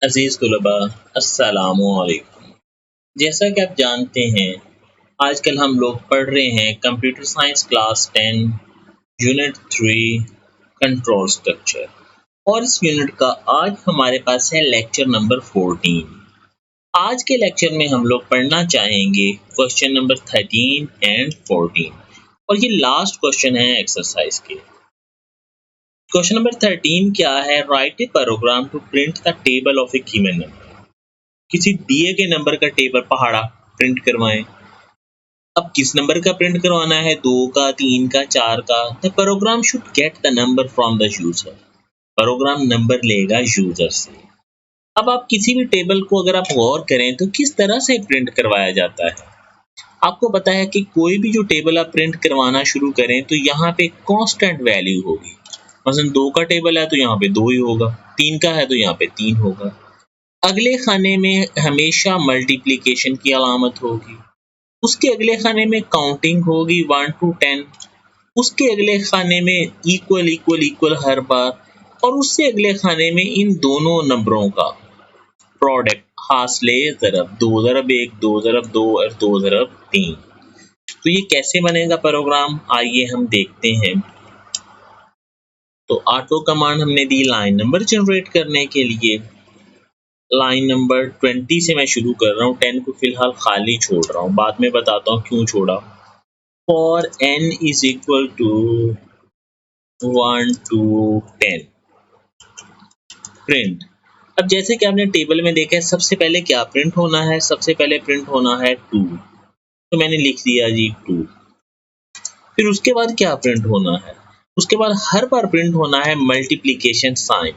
अजीज तुलबा, अस्सलामुअलैकुम। जैसा कि आप जानते हैं, आजकल हम लोग पढ़ रहे हैं computer science class 10 unit 3 control structure. और इस यूनिट का आज हमारे पास है लेक्चर नंबर 14। आज के लेक्चर में हम लोग पढ़ना चाहेंगे क्वेश्चन नंबर 13 एंड 14, और ये लास्ट क्वेश्चन है एक्सरसाइज के। क्वेश्चन नंबर 13 क्या है? Write a program to print the table of a given number. किसी दिए गए नंबर का टेबल पहाड़ा प्रिंट करवाएं। अब किस नंबर का प्रिंट करवाना है? 2 का, 3 का, 4 का। The program should get the number from the user. Program number लेगा यूजर से। अब आप किसी भी टेबल को अगर आप गौर करें तो किस तरह से प्रिंट करवाया जाता है। आपको पता है कि कोई भी जो टेबल आप प्रिंट करवाना शुरू करें तो यहाँ पे कांस्टेंट वैल्यू होगी। मसलन 2 का टेबल है तो यहाँ पे 2 ही होगा, 3 का है तो यहाँ पे 3 होगा। अगले खाने में हमेशा मल्टीप्लिकेशन की अलामत होगी, उसके अगले खाने में काउंटिंग होगी 1 to 10, उसके अगले खाने में इक्वल इक्वल इक्वल हर बार, और उससे अगले खाने में इन दोनों नंबरों का प्रोडक्ट हासिले ज़रब 2 ज़रब 1, 2 ज़रब 2 और 2 ज़रब 3। तो ये कैसे बनेगा प्रोग्राम, आइए हम देखते हैं। तो ऑटो कमांड हमने दी लाइन नंबर जनरेट करने के लिए। लाइन नंबर 20 से मैं शुरू कर रहा हूँ, 10 को फिलहाल खाली छोड़ रहा हूँ, बाद में बताता हूँ क्यों छोड़ा। For n is equal to 1 to 10 print. अब जैसे कि आपने टेबल में देखा है, सबसे पहले क्या प्रिंट होना है? सबसे पहले प्रिंट होना है 2, तो मैंने लिख दिया जी 2। फिर उसके बाद क्या प्रिंट होना है? उसके बाद हर बार प्रिंट होना है मल्टीप्लिकेशन साइन,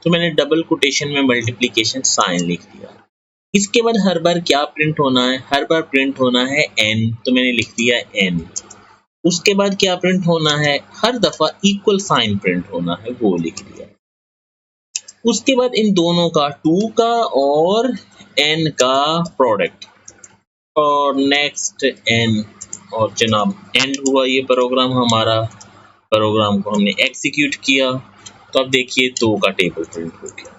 तो मैंने डबल कोटेशन में मल्टीप्लिकेशन साइन लिख दिया। इसके बाद हर बार क्या प्रिंट होना है? हर बार प्रिंट होना है n, तो मैंने लिख दिया n। उसके बाद क्या प्रिंट होना है? हर दफा इक्वल साइन प्रिंट होना है, वो लिख दिया। उसके बाद इन दोनों का 2 का और n का प्रोडक्ट, और नेक्स्ट n, और जनाब एंड हुआ ये प्रोग्राम हमारा। प्रोग्राम को हमने एग्जीक्यूट किया, तो अब देखिए 2 का टेबल प्रिंट हो गया।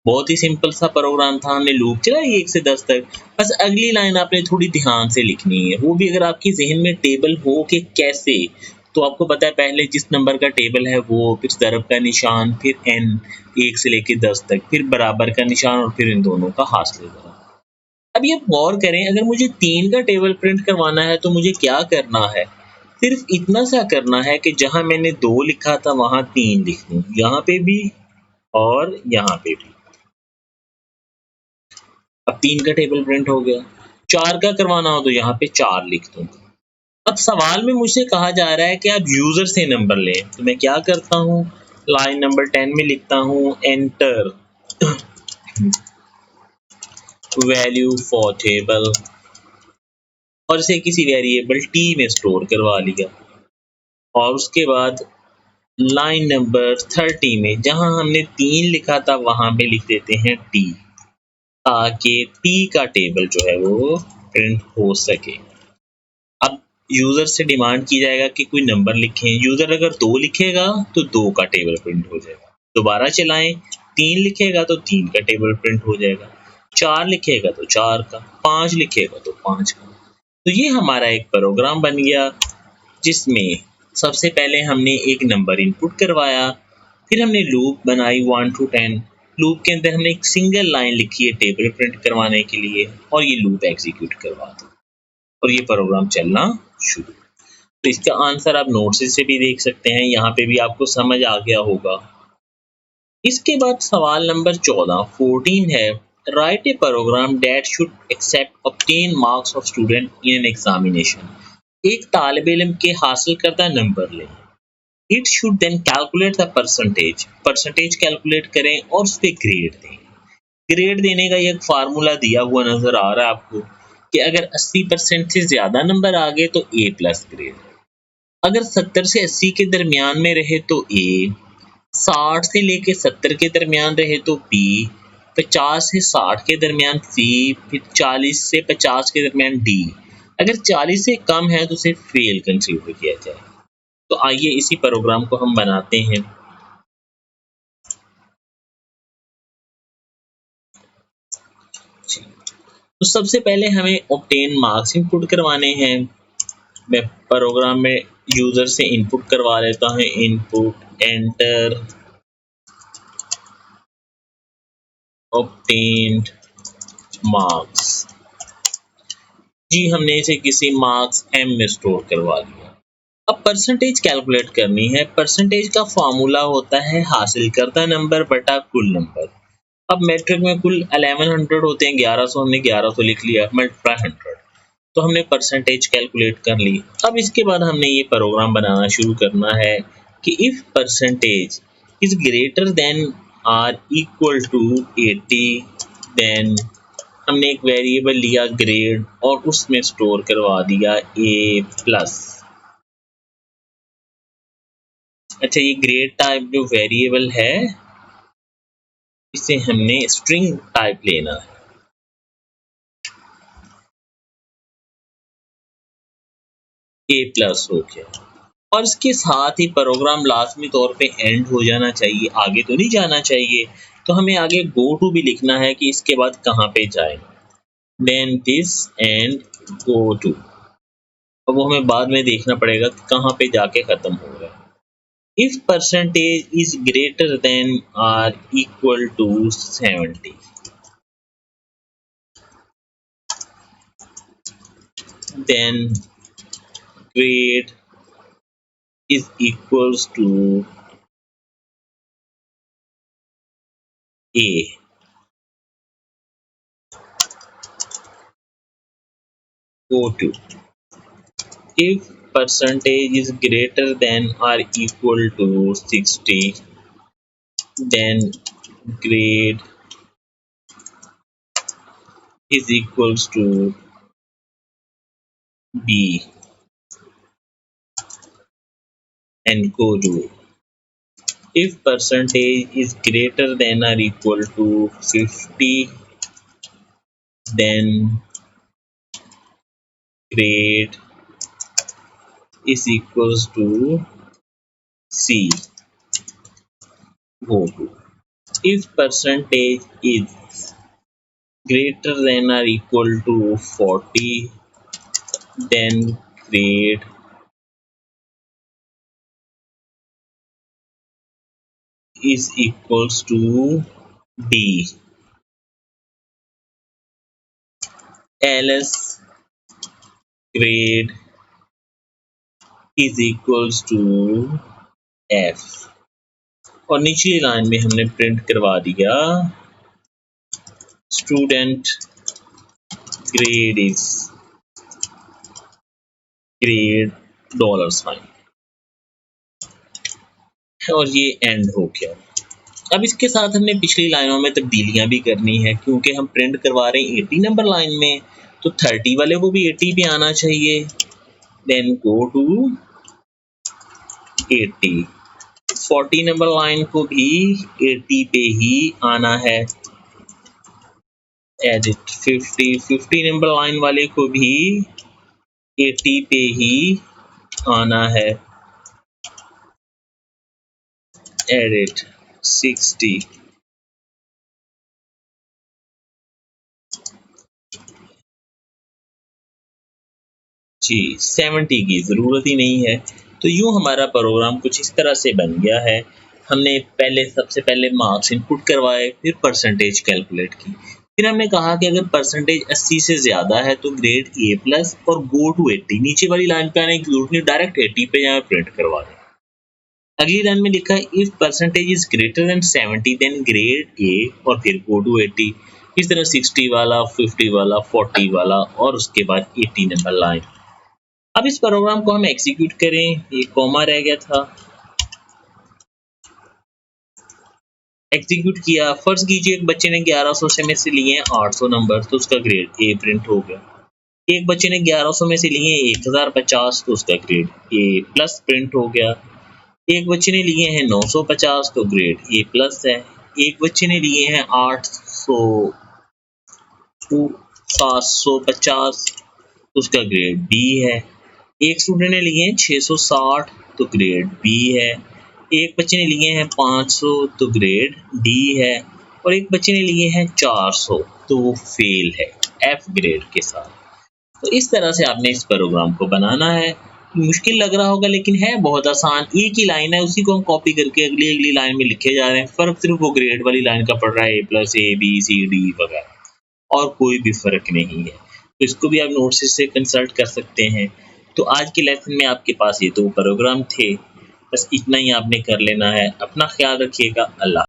बहुत ही सिंपल सा प्रोग्राम था, हमने लूप चलाया 1 से 10 तक। बस अगली लाइन आपने थोड़ी ध्यान से लिखनी है, वो भी अगर आपके जहन में टेबल हो कि कैसे, तो आपको पता है पहले जिस नंबर का टेबल है वो, फिर ज़रब का निशान, फिर n 1 से लेके 10 तक, फिर बराबर का निशान, और फिर इन दोनों का हासिल ज़रब। अब ये गौर करें, अगर मुझे 3 का टेबल प्रिंट करवाना है तो मुझे क्या करना है? सिर्फ इतना सा करना है कि जहां मैंने 2 लिखा था वहां 3 लिख दूं, यहाँ पे भी और यहाँ पे भी। अब 3 का टेबल प्रिंट हो गया। 4 का करवाना हो तो यहाँ पे 4 लिख दूंगा। अब सवाल में मुझसे कहा जा रहा है कि आप यूजर से नंबर लें, तो मैं क्या करता हूँ? लाइन नंबर 10 में लिखता हूँ एंटर वैल्यू फॉर टेबल, और इसे किसी वेरिएबल t में स्टोर करवा लिया। और उसके बाद लाइन नंबर 30 में जहां हमने 3 लिखा था वहां पे लिख देते हैं t, ताकि t का टेबल जो है वो प्रिंट हो सके। अब यूजर से डिमांड की जाएगा कि कोई नंबर लिखें। यूजर अगर 2 लिखेगा तो 2 का टेबल प्रिंट हो जाएगा। दोबारा चलाएं, 3 लिखेगा तो 3 का टेबल प्रिंट हो जाएगा, 4 लिखेगा तो 4 का, 5 लिखेगा तो 5 का। तो ये हमारा एक प्रोग्राम बन गया, जिसमें सबसे पहले हमने एक नंबर इनपुट करवाया, फिर हमने लूप बनाई 1 to 10। लूप के अंदर हमने एक सिंगल लाइन लिखी है टेबल प्रिंट करवाने के लिए, और ये लूप एग्जीक्यूट करवा दो, और ये प्रोग्राम चलना शुरू। तो इसका आंसर आप नोट्स से भी देख सकते हैं, यहाँ पे भी आपको समझ आ गया होगा। इसके बाद सवाल नंबर 14 है, write a program that should accept obtain marks of student in an examination. एक तालिब इल्म के हासिल करदा नंबर लें। It should then calculate the percentage, percentage calculate करें और उस पर ग्रेड दें। ग्रेड देने का एक फार्मूला दिया हुआ नजर आ रहा है आपको कि अगर 80% से ज्यादा नंबर आ गए तो A प्लस ग्रेड, अगर 70 से 80 के दरमियान में रहे तो A, 60 से लेके 70 के दरमियान रहे तो B, 50 से 60 के दरमियान C, फिर 40 से 50 के दरमियान D। अगर 40 से कम है तो सिर्फ फेल कंसीडर किया जाए। तो आइए इसी प्रोग्राम को हम बनाते हैं। तो सबसे पहले हमें ऑब्टेन मार्क्स इनपुट करवाने हैं। मैं प्रोग्राम में यूजर से इनपुट करवा लेता हूँ। Input enter obtained marks. जी, हमने इसे किसी मार्क्स m में स्टोर करवा लिया। अब परसेंटेज कैलकुलेट करनी है। परसेंटेज का फार्मूला होता है हासिल करदा नंबर बटा कुल नंबर। अब मैट्रिक में कुल 1100 होते हैं, 1100 हमने 1100 लिख लिया, मल्टीप्लाई 100, तो हमने परसेंटेज कैलकुलेट कर ली। अब इसके बाद हमने ये प्रोग्राम बनाना शुरू करना है कि if percentage is greater than or equal to 80, then हमने एक वेरिएबल लिया ग्रेड और उसमें स्टोर करवा दिया A+। अच्छा, ये ग्रेड टाइप जो वेरिएबल है इसे हमने स्ट्रिंग टाइप लेना है। A+ हो गया और इसके साथ ही प्रोग्राम लाजमी तौर पे एंड हो जाना चाहिए, आगे तो नहीं जाना चाहिए। तो हमें आगे गो टू भी लिखना है कि इसके बाद कहाँ पे जाए। Then this and go to. अब वो हमें बाद में देखना पड़ेगा कि कहाँ पे जाके खत्म हो रहा है। If percentage is greater than or equal to 70, then grade is equals to A. Go to. If percentage is greater than or equal to 60, then grade is equals to B and go to. If percentage is greater than or equal to 50, then grade is equals to C. Go to. If percentage is greater than or equal to 40, then grade is equals to D. Else grade is equals to F। और निचली line में हमने print करवा दिया student grade is grade $, और ये and हो गया। अब इसके साथ हमने पिछली लाइनों में तब्दीलियां भी करनी है, क्योंकि हम प्रिंट करवा रहे हैं 80 नंबर लाइन में, तो 30 वाले को भी 80 पे आना चाहिए। Then go to 80। 40 number line को भी 80 पे ही आना है। एडिट 50 नंबर लाइन वाले को भी 80 पे ही आना है। एडिट 60। जी, 70 की ज़रूरत ही नहीं है। तो यूँ हमारा प्रोग्राम कुछ इस तरह से बन गया है। हमने सबसे पहले मार्क्स इनपुट करवाए, फिर परसेंटेज कैलकुलेट की। फिर हमने कहा कि अगर परसेंटेज 80 से ज़्यादा है तो ग्रेड A+ और गो टू 80। नीचे वाली लाइन पे आने की जरूरत नहीं, डायरेक्ट 80 पे जाए प्रिंट करवा दें। अगली लाइन में लिखा है if percentage is greater than 70 then grade A और फिर गो टू 80। इस तरह 60 वाला, 50 वाला, 40 वाला और उसके बाद 80 नंबर लाइन। अब इस प्रोग्राम को हम एग्जीक्यूट करें। ये कॉमा रह गया था, एग्जीक्यूट किया। फर्ज कीजिए एक बच्चे ने 1100 से में से लिए हैं 800 नंबर, तो उसका ग्रेड A प्रिंट हो गया। एक बच्चे ने 1100 में से लिए 1050, तो उसका ग्रेड A+ प्रिंट हो गया। एक बच्चे ने लिए हैं 950, तो ग्रेड A+ है। एक बच्चे ने लिए हैं 750, तो उसका ग्रेड B है। एक स्टूडेंट ने लिए हैं 660, तो ग्रेड B है। एक बच्चे ने लिए हैं 500, तो ग्रेड D है। और एक बच्चे ने लिए हैं 400, तो वो फेल है। F ग्रेड के साथ। तो इस तरह से आपने इस प्रोग्राम को बनाना है। मुश्किल लग रहा होगा लेकिन है बहुत आसान। एक ही लाइन है, उसी को हम कॉपी करके अगली अगली लाइन में लिखे जा रहे हैं। फ़र्क सिर्फ वो ग्रेड वाली लाइन का पड़ रहा है, A+, A, B, C, D वगैरह, और कोई भी फ़र्क नहीं है। तो इसको भी आप नोट्स से कंसल्ट कर सकते हैं। तो आज के लेसन में आपके पास ये 2 प्रोग्राम थे। बस इतना ही आपने कर लेना है। अपना ख्याल रखिएगा। अल्लाह